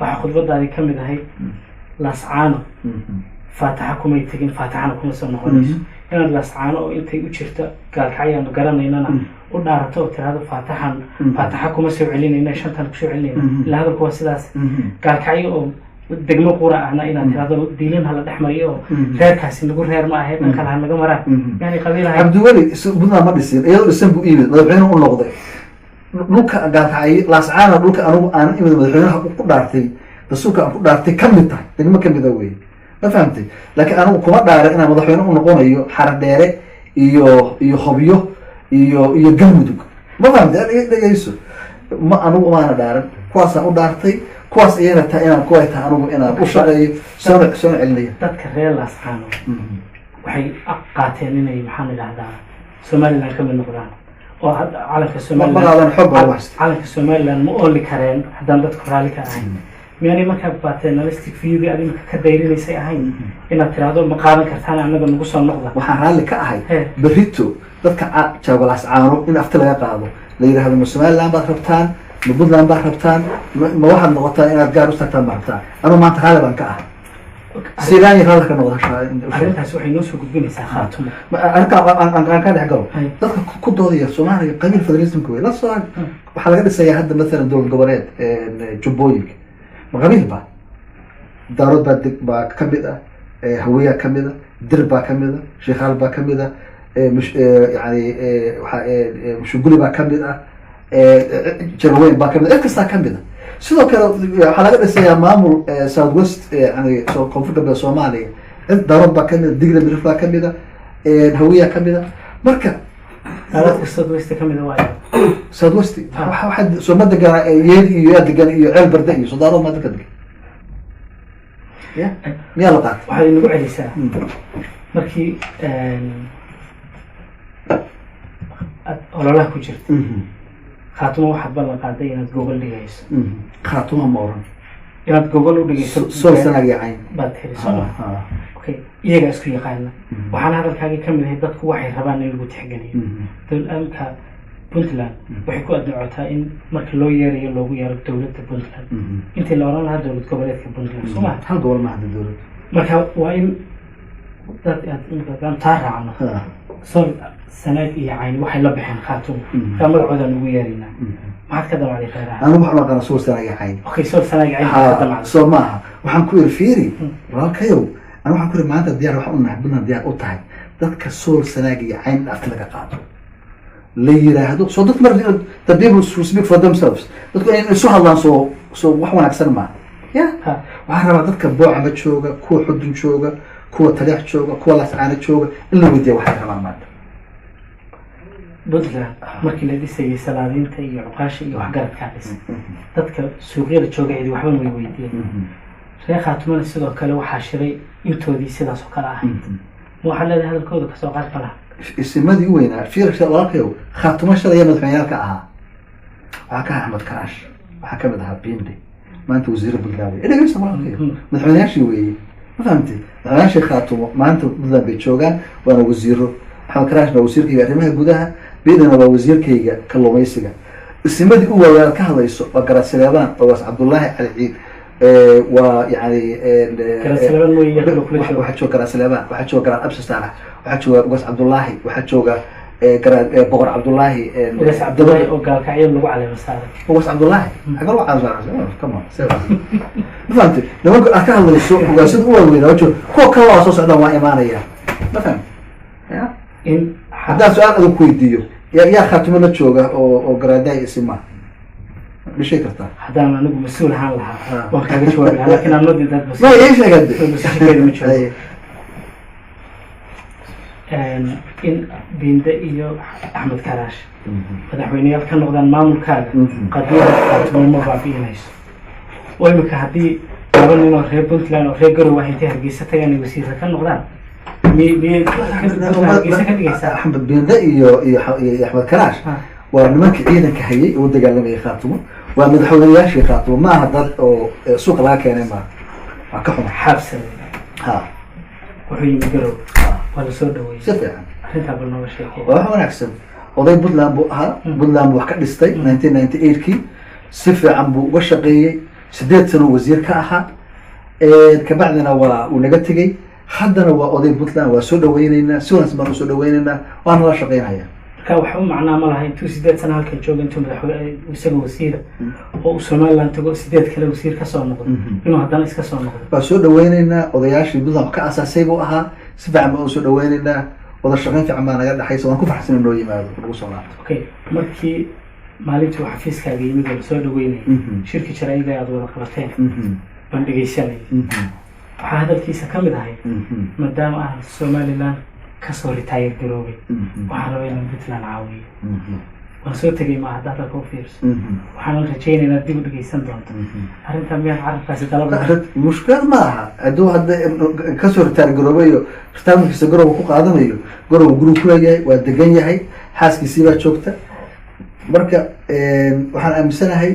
وحخطبة هذه كم إذا هي لاسعانه فاتحة كم يتجين فاتحنا كم سنة خالص أنا لاسعانه وأنت وشرت قال حيا نقرنا إننا ودارته هذا فاتحة كم سوي علينا إن شنطة كشوي علينا لهذا الكواسداس قال حيا دقمة قرأ أنا إن هذا دينين هلا دحمريه غير كاسين نقول غير ما هي كان هلا جمرة يعني قبيلة عبد الولي بدنا ما بيصير يلا السن بقيمة مدحونا نقول لقضي نوك قال حي لاسعانه نوك أنا إمد مدحونا قدرتي بس نوك قدرتي كملتها دقمة كم ذوي ما فهمتي لكن أنا كم دار أنا مدحونا نقول إيو حرق داره إيو خبيه إيو جمدك ما فهمت ده يسوع ما أنا دار كواس أنا دارتي كواس إيه أنا كويت أنا بشري سنة علمية تذكر لاسعانه وحي قاتلين يمحن الأعداء سومالي لان كم النقدان وعلى كسومالي على كسومالي لان مؤول كرين حدان تذكر عليك أهين يعني ما كباتنا لستك فيه بأدي كدايرين يسي أهين إن ترادو مقارنة كرتان عنا بنقص النقدة وحنا لك أهين بريتو تذكر جاب لاسعانه إن أفتلا يقعدوا ليرى هذا المسومالي لان بطربتان نبضلان بحربتان ما واحد نقطة إن أتجار وستان بحربتان أنا ما أنت هذا بنكاه سيلاني هذا كان وضع شيء أنت سوحي نوسو قبني ساخاتهم أنا كان حقول ذلك كنت هذه الصومالي قبيل فدريسم كوي لا صار وحلقات السياحات مثلا دول الجبلات جبويك مغامير با دارود با كمدة هوية كمدة دربا كمدة شيخال با كمدة مش يعني مش نقول با كمدة جنوين باكمل إكستا كمدة سيدو كده حلقات السياحة مامور ساوث ويست يعني كونفور قبل الصومالي دارود باكمل دقيقة بريف باكمل الهوية كمدة مركب هذا الساوث ويست كمدة وايد ساوث ويست واحد سو ما دقا يدقا عيل بردقي سو دارود ما دقا يا ميا لقات waxay nagu celisaa markii ololaha ku jirta خاتمه واحد بالله قاعدين إنك جوجل دقيس خاتمه مورن إنك جوجل ودقيس سول سنة يعين بدخل سنة أوكي يجي أسكي قايلنا وحنا هذا الكاجي كم من هيدا واحد ربنا يلقوا تحجني دول أمك بنتلان وحكوا أدنعتها إن مركلوير يلوي يرد دولة بنتلان أنت اللي ورانا هذا دولة قبلات بنتلان سمعت هل دول ما هذا الدولة مركا وإن تارع عنه صار سنة يعني واحد لبحين خاتم كم رعدا نويرنا ما عاد كذا عليه خيرها أنا ما أنا صور سنة يعين أوكي صور سنة يعين كذا صور معها وحنكوير فيري راكيو أنا وحنكوير معها الديار وحنا نحبنا الديار أوتاي ذاتك صور سنة يعين أفتلك قاطع ليه هذا صدق مرة تبيه speak for themselves تقول سو الله سو وحنا أكثر ما يا وحنا ذاتك بوع عمد شوقة كو حد شوقة كو تليح شوقة كو لسعانة شوقة إلا ودي واحد كمان مات بدلا markii la dhisay salaadiinta iyo cuqaashi iyo waxgaradka dhisay dadka suuqyada jooga cidi waxba way weydiiyeen sheekhaatuna sidoo kale waxa shiray intoodii sidaas oo kala ahayd waxa leedahay hadalkooda ka soo qaad kala ismadii weynaa fiirka walaaqeeyo khaatuma shalay madaxweynaalka ahaa waxa ka Ahmed Karash waxa ka mid ahaa Bindi maanta wasiir Bulgaari idaga Soomaaliya madaxweynaashii weeyay ma fahamtay madaxweynaashii khaatuma maanta Puntland bay joogaan waana wasiiro Ahmed Karash waa wasiirka arrimaha gudaha بيننا ووزير كيجا كلوميسجا السماد هو كهذا وقرأ سليمان وواس عبد الله العيد ويعني قرأ سليمان واحد شو قرأ سليمان واحد شو قرأ أبس استعمل واحد شو واس عبد الله واحد شو قرأ بقر عبد الله واس عبد الله وقال كعيل لو على مسار واس عبد الله أقول على كمان ما فهمت لما أقول كهذا السوق وقاصد هو وين وجه هو كلا أساس هذا ما إيمانية ما فهم إن هذا سؤال أنا كويديو يا خاتم الله تشوجا أو قراداي اسمه مش هيكرتا هذا أنا نقول مسؤول عنها وكذا شوي لكن أنا ندي ذات ما إيش هذا بس كذا متشوه إن بين دقيقة أحمد كراش مدحويني كان نقدان مامور كذا قدير خاتم المربع بينايس ويمك هدي قبل إنه خير بنتلان أو خير جرو واحد تهرجيسة يعني وسيلة كان نقدان أحمد بن ذا أحمد كراش ونمك عيدا كهيي ودق على ما يخاطبه ومدحونياش يخاطبه ما هذا سوق لا كان ما كحنا حبس ها وحين يقرب ولا سود وي سفيان أنت قبلنا شيء وهو نكسب وضي بدلان بو ها بدلان بو حق دستي 1998 كي سفيان بو وشقي sideed sano wasiir ka ahaa kabacdina waa uu naga tegey haddana waa oday puntland waa soo dhaweyneynaa si wanaagsan baan usoo dhaweyneynaa waana la shaqeynaya marka waxa u macnaa ma laha intuu 8 sano halkan jooga intuu madaxweyne isaga wasiira oo Somaliland tago 8 kale wasiir ka soo noqdo inuu haddana iska soo noqdo waa soo dhaweyneynaa odayaashii puntland ka asaasay buu ahaa si fiican baan usoo dhaweyneynaa wada shaqeyn fiican baa naga dhaxaysa waan ku faraxsan inuu yimaado lagu soo laabto okay markii maalintii waxa xafiiskaaga yimid oo soo dhaweynay shirki jaraa'idka aad wada qabateen baan dhageysanay waxaa hadalkiisa ka mid ahay maadaama ah Somaliland kasoo retire garoobay waxaan rabaa inaan Puntland caawiyo waan soo tegay ma hadda halka u fiirso waxaan rajaynaynaa dib u dhageysan doonto arrintan miyaan carabkaasi dalab mushkil ma aha hadduu hadda kasoo retire garoobayo ritaarkiisa garooba ku qaadanayo garooba guri ku leeyahay waa degan yahay xaaskiisii baa joogta marka waxaan aaminsanahay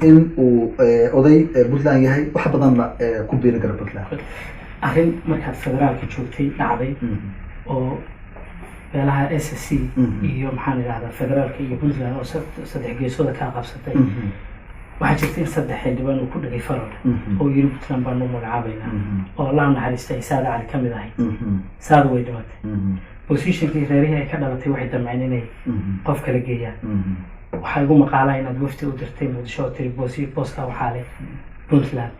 in uu oday Puntland yahay wax badanna ku biirin kara Puntland arrin markaad federaalka joogtay dhacday oo meelaha SSC iyo maxaan idhahdaa federaalka iyo Puntland oo saddex geesooda ka qabsatay waxaa jirta in saddex xildhibaan uu ku dhigay farol oo yiri Puntland baan u magacaabaynaa oo la naxariistay Saad Cali ka mid ahay Saad way dhimatay positionkii reerihii ay ka dhalatay waxay damceen inay qof kala geeyaan waxaa igu maqaalaa inaad wafti u dirtay Muqdisho tiri booska waxaa leh Puntland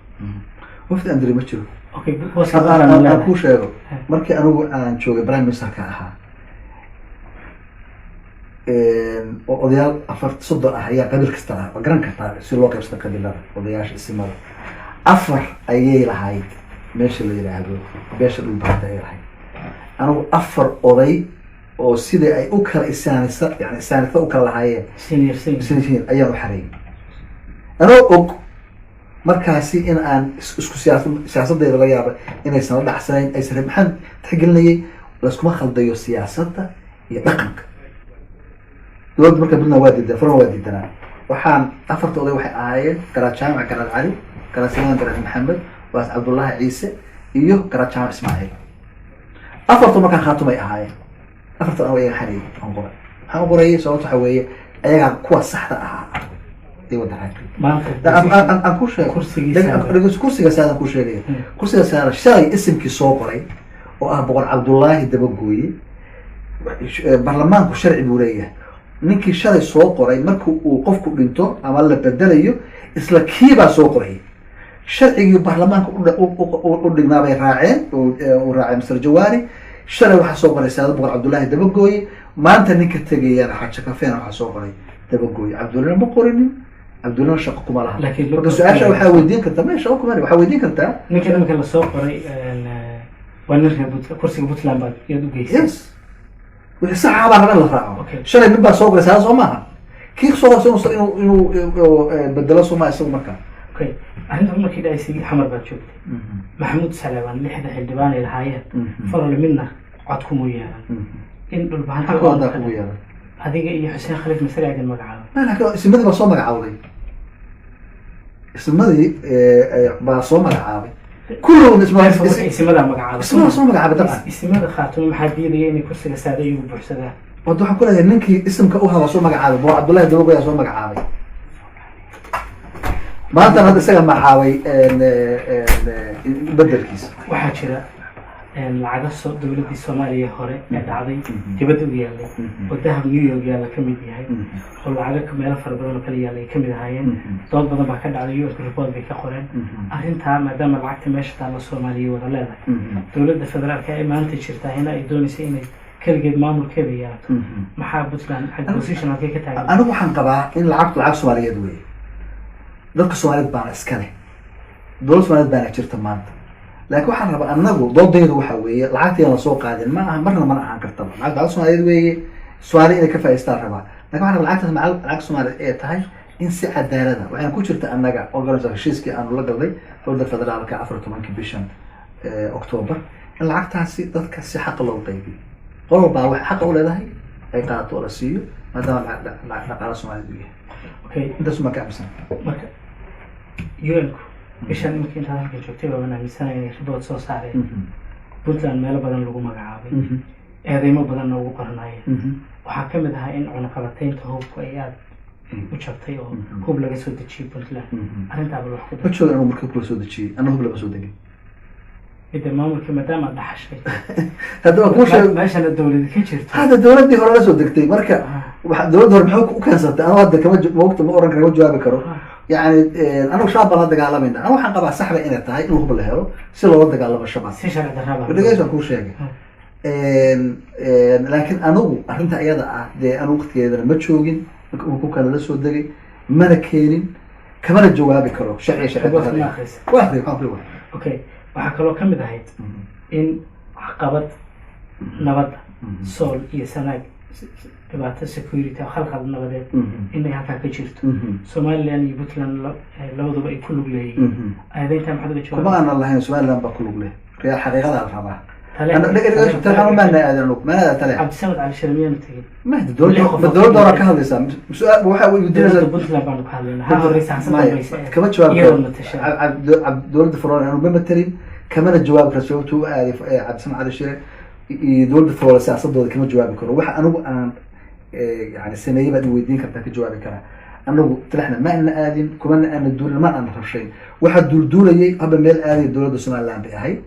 wafti aan diray ma jiro okay booska qaran ku sheego markii anigu aan joogay prime minister ka ahaa oo odayaal 40 ah ayaa qabiil kasta ah garan kartaa si loo qaybsado qabiilada odayaasha isimada 4 ayay lahayd meesha la yiraahdo beesha dhul baad ay lahayd anigu 4 oday oo sidii ay u kala isaanisa yani isaanita u kala lahaayeen senior ayaa u xareeyay anoo og markaasi in aan isku siyaasaddeeda laga yaabo inaysan la dhacsanayn aysan maxaan tixgelinayay laskuma khaldayo siyaasadda iyo dhaqanka dowladda marka Puntland waa diidan farma waa diidanaa waxaan 4 oday waxay ahaayeen garaad jaamac garaad cali garaad simaan garaad maxamed waas cabdullaahi ciise iyo garaad jaamac ismaaciil 4 markaa khaatumay ahaayeen 4 oo ayaga xareeyay aan qorayay sababta waxa weeye ayaga kuwa saxda ahaa ay wada raakay maanta aan ku sheego kursiga saada ku sheegay kursiga saada shay ismkii soo qoray oo ah boqor cabdullaahi dabagooye baarlamaanku sharci buu leeyahay ninkii shalay soo qoray markii uu qofku dhinto ama la bedelayo isla kiibaa soo qoray sharcigii baarlamaanka u dhignaa bay raaceen oo raacay Mr. Jawaari shalay waxa soo qoray saada boqor cabdullaahi dabagooye maanta ninka tagayaan xaja kafeen waxa soo qoray dabagooye cabdullaahi ma qorinin cabdullaahi shaqo kuma laha laakiin su'aasha waxa weydiin kartaa ma shaqo kuma waxa weydiin kartaa ninka la soo qoray waa ninka kursiga Puntland baad iyadu geysay wixii sax ah baa la raaco shalay mid baa soo qoray saas oo maaha kii soo qoray inuu bedelo Soomaaliya isagu markaa okay arrinta markii dhaysay xamar baad joogtay maxamuud salaaman lixda xildhibaan ay lahaayeen farol midna cod ku mooyaan in dhul baan ka wada ku yeelan adiga iyo Xuseen Khaliif Masri ay magacaabay laakiin ismadii baa soo magacaawday ismadii baa soo magacaabay كلهم اسمه مقعد اسمه مقعد طبعا اسمه خاتم محديد يعني كرسي سادة وبحسده وضح كلها ننكي اسم كأوها وصو مقعد بو عبد الله دوبي وصو مقعد ما أنت هذا سجل معاوي بدل كيس واحد شراء العادة دولة الصومالية هوري عادي تبدو يالله وده نيويورك يالله كمية هاي والعادة كمية فربنا كلي يالله كمية هاي طول بدنا بحكي على نيويورك ريبورت بيكخورين أرنتها ما دام العادة ماشت على الصومالية ولا لا دولة الفدرال كأي أنت شرتها هنا يدوني سيني كل جد مامور كبير محابة لان حق بوزيشن هذي كتير أنا بحن قبعة إن العادة الصومالية دوي ذلك الصومالية بان إسكانه دولة الصومالية بان شرت مانت لكن waxaan rabaa anagu doodaydu waxa weeye lacagtii la soo qaadin ma aha marna ma aan kartaba lacag Soomaaliyeed weeye Soomaali inay ka faa'iideystaan rabaa laakiin waxaan rabaa lacagta Soomaaliyeed ee tahay in si cadaalad ah waxaan ku jirta anaga organization heshiiskii aan la galnay dowladda federaalka 14 bishan October in lacagtaasi dadka si xaq loo qaybiyo qolba wax xaq u leedahay ay qaato la siiyo maadaama dhaqaalaha Soomaaliyeed yahay okay intaas ma ka amsan marka yuelku bishan markii inta halka joogtay waa wanaagsanay ribot soo saaray Puntland meel badan lagu magacaabay eedeymo badan oo ugu qornay waxa kamid ah in cunaqabataynta hubku ay aad u jabtay oo hub laga soo dejiyay Puntland arrintaaba wax ku ma joogo inuu markii kula soo dejiyay anna hub laga soo degay إذا ما ممكن ما دام عند حشي هذا مش ماشي أنا الدولة كتير هذا الدولة دي هلا سود دكتي مركا الدولة دور محوك وكانت أنا هذا كمان وقت ما أورن كانوا جواب كرو يعني أنا وشاب هذا قال منا أنا وحن قبع سحبة إنها تاي إنه هو بالهرو سلوا هذا قال بالشباب سيش على الرابع بدي جاي أقول شيء لكن أنا أنت أيضا ده أنا وقت كذا ما تشوفين وكان لا سود دقي ما نكيرين كمان الجواب كرو شعي واحد أوكي waxaa kaloo ka mid ahayd in caqabad nabadda sool iyo sanaag dhibaato security khalkhal nabadeed inay halkaa ka jirto Somaliland iyo Puntland labaduba ay ku lug leeyihiin adeynta maxaad uga jawaabtaa kuma aan lahayn Somaliland ba ku lug leh riyaa xaqiiqada la rabaa أنا لقيت تلحق ما أنا أدري ما أنا تلحق عبد السمد على شرميان تجي ما الدول دورة كهذا سام سؤال وحاول يدير زي بنتلا بعد كهذا هذا الرئيس حسن الرئيس كمان جواب عبد دول الفرعون أنا بمثلين كمان الجواب رسوته عبد السمد على الشرع دول الفرعون سياسة دول كمان جواب كرو وح أنا يعني السنة يبدأ ويدين كتاك الجواب كره أنا تلحنا ما أن آدم كمان أن الدول ما أنا شيء واحد دول يجي قبل ما الآدم الدول بسمع اللام بهاي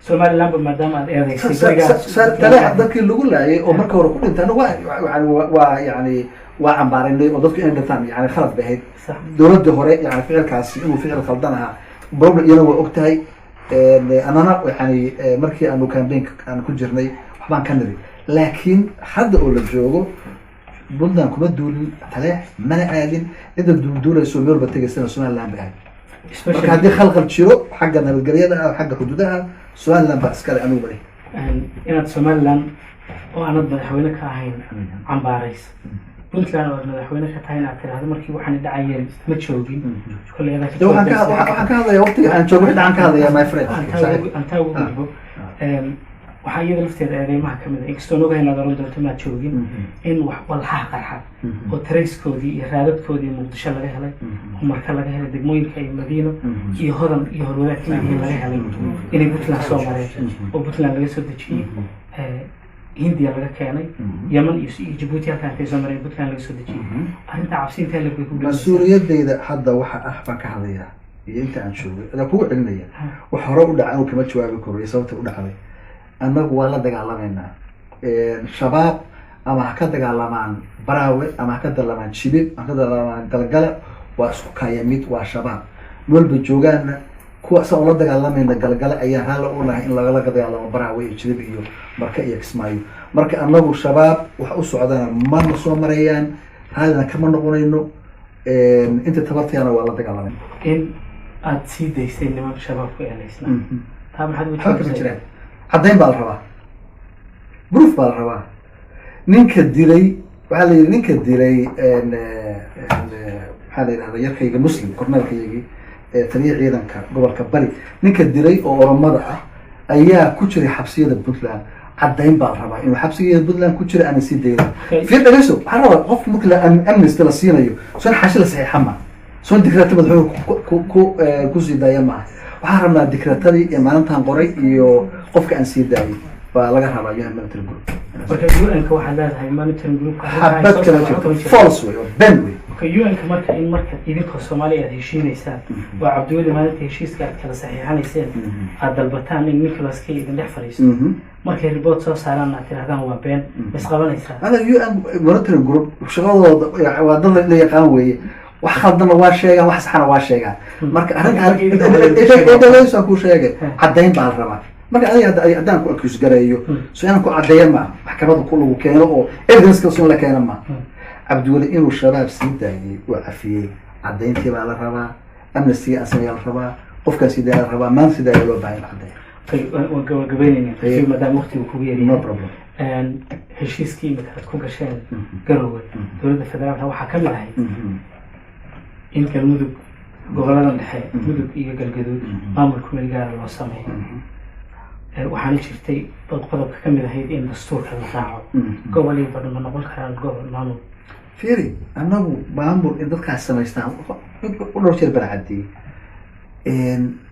Somaliland ما دام الأرض تلاحظ ذاك اللي يقول له ومركب وركوب أنت أنا يعني وعم بارين لي وضفك إن دتام يعني خلط بهيد دولة هراء يعني فعل كاسي وفعل خلطانها برضو ينوى وقتها أنا يعني مركي أنه كان بينك أنا كنت جرني وحبان كنري لكن حد أقول الجوجو بلدان كم دول تلاح ما نقالين إذا دول يسويور بتجسنا Somaliland بهاي marka hadii khalqal jiro xagga nabadgelyada ah xagga xuduudaha Somaliland baa iska leh anigu bari inaad Somaliland oo aanad madaxweyne ka ahayn cambaarays Puntland oo madaxweyne ka tahay inaad tiraahdo markii waxaan dhacayeen ma joogin kulleeda waxaan ka hadlayaa waqtiga aan joogo waxaan ka hadlayaa my friend anta ugu gudbo waxaa iyada lafteeda eedeymaha ka mid ah inkastoo ogahay inaad oran doonto maad joogin in wax walxaha qarxa oo tarayskoodii iyo raadadkoodii Muqdisho laga helay oo marka laga helay degmooyinka iyo Madiino iyo Hodan iyo Horwadaag laga helay inay Puntland soo mareen oo Puntland laga soo dejiyay Hindiya laga keenay Yemen iyo Djibouti halkaan ka soo mareen Puntland laga soo dejiyay arrinta cabsiinta la ku mas'uuliyaddeeda hadda waxa ah baan ka hadlayaa iyo inta aan joogay adaa kugu celinaya wax hore u dhacay oo kama jawaabi karo sababta u dhacday annagu waa la dagaalameynaa shabaab ama ha ka dagaalamaan baraawe ama ha ka dagaalamaan jibib ama ka dagaalamaan galgala waa isku kaayamid waa shabaab walba joogaana kuwa soo la dagaalameyna galgala ayaa hal u lahayn in laga dagaalamo baraawe iyo jibib iyo marka iyo Kismaayo marka annagu shabaab wax u socdaan ma soo marayaan halna kama noqonayno inta tabartayana waa la dagaalamay in aad sii daysay niman shabaab ku eelaysna taa maxaad u jiraan عدين بالربا بروف بالربا نينك ديلي وعلى نينك ديلي ان هذا يركي مسلم كورنال كيجي تنيع عيدان قبل كبري نينك ديلي او رمضة ايا كجري حبسيه بنتلاند عدين بالربا انه حبسيه بنتلاند كجري انا سي ديلي في دغيسو حربا قف مكلا امنست لا سينايو سن حاشله صحيحه ما سن دكرات مدحو كو سي دايا ما waxaan rabnaa dikratadii iyo maalintan qoray iyo qofka aan sii daayay baa laga rabaa yahay monitoring group marka UN-ka waxa leedahay monitoring group habad kala jirto false way ben way marka UN-ka marka in marka idinka Soomaaliya aad heshiinaysaan waa Cabdiweli maalinta heshiiska aad kala saxiixanayseen aad dalbataan in Nicholas Kay idin dhex fariisto markay report soo saaraan aad tirahdaan waa been bas qabanaysaa hada UN monitoring group shaqadooda waa dad la yaqaan weeye wax khaldana waa sheegan wax saxana waa sheegan marka arrinta leeso ku sheegay cadeyn baa rabaa marka ay adaan ku accuse gareeyo soo inaan ku cadeeyo ma maxkamada ku lagu keeno oo evidence ka soo la keeno ma Cabdiweli inuu shabaab sii daayay waa afiyay cadeyntii baa la rabaa amnesty asaya la rabaa qofka sii daayay la rabaa maan sii daayay loo baahan cadeyn وقبليني في مدام وقتي وكبير no problem heshiiskii markaad ku gasheen Garowe dowladda federaalka waxa ka mid ahayd in galmudug gobolada dhexe mudug iyo galgaduud maamulka meelgaar loo sameeyo waxaana jirtay qodobka ka mid ahayd in dastuurka la raaco gobolii badan ma noqon karaan gobol maamul fiiri annagu maamul in dadkaas samaystaan u dhowr jeer barcadii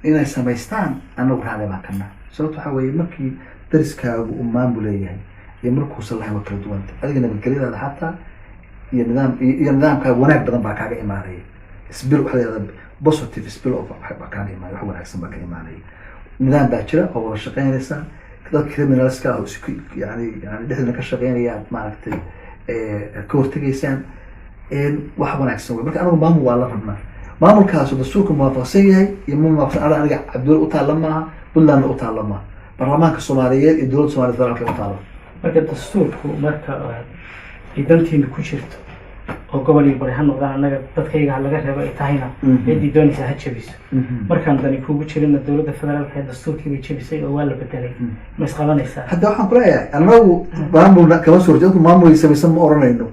inay samaystaan annagu raali baan kana sababta waxa weeye markii dariskaagu uu maamul leeyahay iyo markuusan lahayn waa kala duwanta adiga nabadgelyadaada xataa iyo nidaamka wanaag badan baa kaaga imaanaya spill waxa la yidhahdaa positive spill of baa kaaga imaanaya wax wanaagsan baa ka imaanaya nidaam baa jira oo wada shaqeynaysa dad criminalska ah oo yani dhexdana ka shaqeynaya maaragtay ka hortegaysaan wax wanaagsan wey marka anigu maamul waa la rabnaa maamulkaas dastuurka muwaafaqsan yahay iyo ma muwaafaqsan aniga cabdulla u taalla maaha puntlandna u taalla maaha baarlamaanka soomaaliyeed iyo dowladda soomaliya federaalka u taalla marka dastuurku marka ay dantiina ku jirto oo gobol iyo bari ha noqdaan annaga dadkayga ha laga reebo ay tahayna ciddii doonaysa ha jabiso markaan dani kuugu jirina dowladda federaalka ee dastuurkii bay jabisay oo waa la bedelay ma isqabanaysaa hadda waxaan kuleeyahay anagu maamulna kama soo horjeedo maamul ay samaysan ma oranayno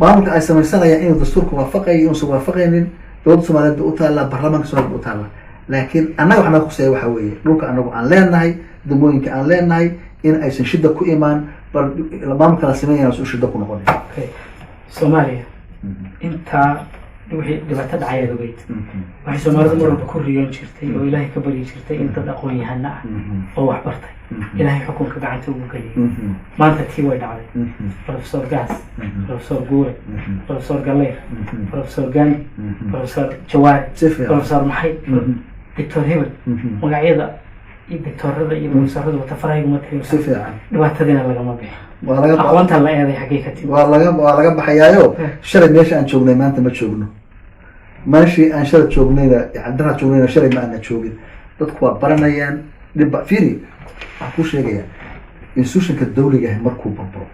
maamulka ay samaysanayaan inuu dastuurka waafaqayo inuusan waafaqaynin dowladda soomaaliyeed ba u taallaa baarlamaanka soomaaliyeed ba u taallaa laakiin annaga waxaa naga kuseeya waxaa weeye dhulka anagu aan leenahay degmooyinka aan leenahay in aysan shida ku imaan bal maamulka la sameynaya su shida ku noqonin soomaaliya intaa wixii dhibaato dhacayaad ogeyd waxay soomaalida mar walba ku riyoon jirtay oo ilaahay ka baryi jirtay in dad aqoon yahana ah oo wax bartay ilaahay xukunka gacanta ugu geliyay maanta tii way dhacday professor gaas professor guure professor galeyr professor gani professor jawaari professor maxay doctor hebel magacyada iyo doctorada iyo professorada wata farahiguma tirin si fiican dhibaatadina lagama bixi aqoonta la eeday xaggee ka timid waa laga baxayaayo shalay meesha aan joognay maanta ma joogno meeshii aan shalay joognayna daraa joognayna shalay ma aana joogin dadku waa baranayaan dhibba fiiri waxaan kuu sheegayaa institutionka dawliga ah markuu burburo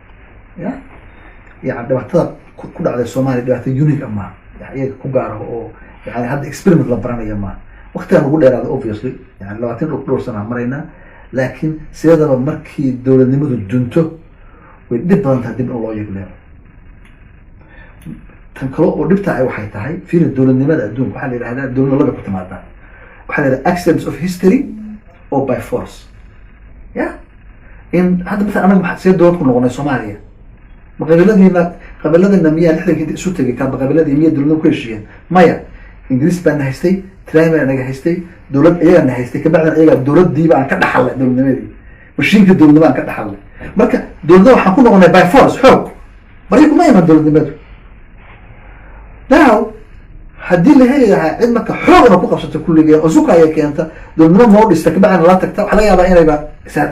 yani dhibaatada ku dhacday soomaaliya dhibaato unique ah maaha iyaga ku gaaro oo yani hadda experiment la baranaya maaha waqtigaan ugu dheeraada obviously yani 20 dhowr sana maraynaa laakiin sideedaba markii dowladnimadu dunto way dhib badan tahay dib in loo yegleero tan kale oo dhibta ay waxay tahay fiiri dowladnimada adduunka waxaa la yidhahdaa dowladnimo laba ku timaadaa waxaa la yidhahdaa accidents of history or by force ya in hadda مثلا anaga maxaa see dowlad ku noqonay soomaaliya ma qabiiladiina miyaa lixdankii isu tegay kaaba qabiiladii miyaa dowladnimo ku heshiiyeen maya ingiriis baa na haystay trimer naga haystay dowlad iyagaa na haystay kabacdina iyagaa dowladdiiba aan ka dhaxalnay dowladnimadii mashiinka dowladnimo aan ka dhaxalnay marka dowladnimo waxaan ku noqonay by force xoog bari kuma iman dowladnimadu now haddii la heli lahaa cid marka xoogna ku qabsato kulligeen oo suka ay keenta dowladnimo moo dhista kabacdina la tagta waxaa laga yaabaa inayba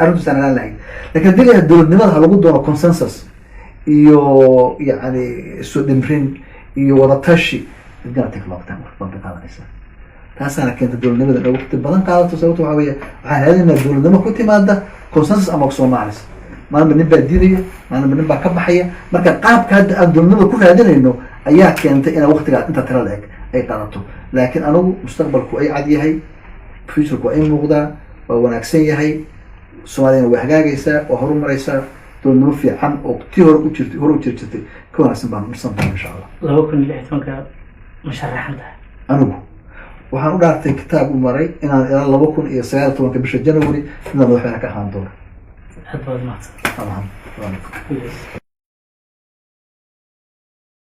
arrintu saanaan lahayd lakin haddii la yahay dowladnimada ha lagu doono consensus iyo yani isu dhimrin iyo wadatashi idgana take long time waqti qaadanaysa taasaana keenta dowladnimada inay waqti badan qaadato sababto waxaa weeye waxaan raadinaa dowladnimo ku timaada consensus ama Soomaalis maalinba nin baa diidaya maalinba nin baa ka baxaya marka qaabka hadda aan dowladnimada ku raadinayno ayaa keentay inay waqtigaa inta tira la-eg ay qaadato laakiin anigu mustaqbalku ay cad yahay futurku ay muuqdaa waa wanaagsan yahay soomaaliyana way hagaagaysaa waa horumaraysaa dowladnimo fiican oo tii hore u jirtay ka wanaagsan baan marsantahay insha allah 2016 مشرحان ده anigu waxaan u dhaartay kitaab u maray inaan ilaa 2019 bisha January inaan madaxweyne ka ahaan doono hadba maanta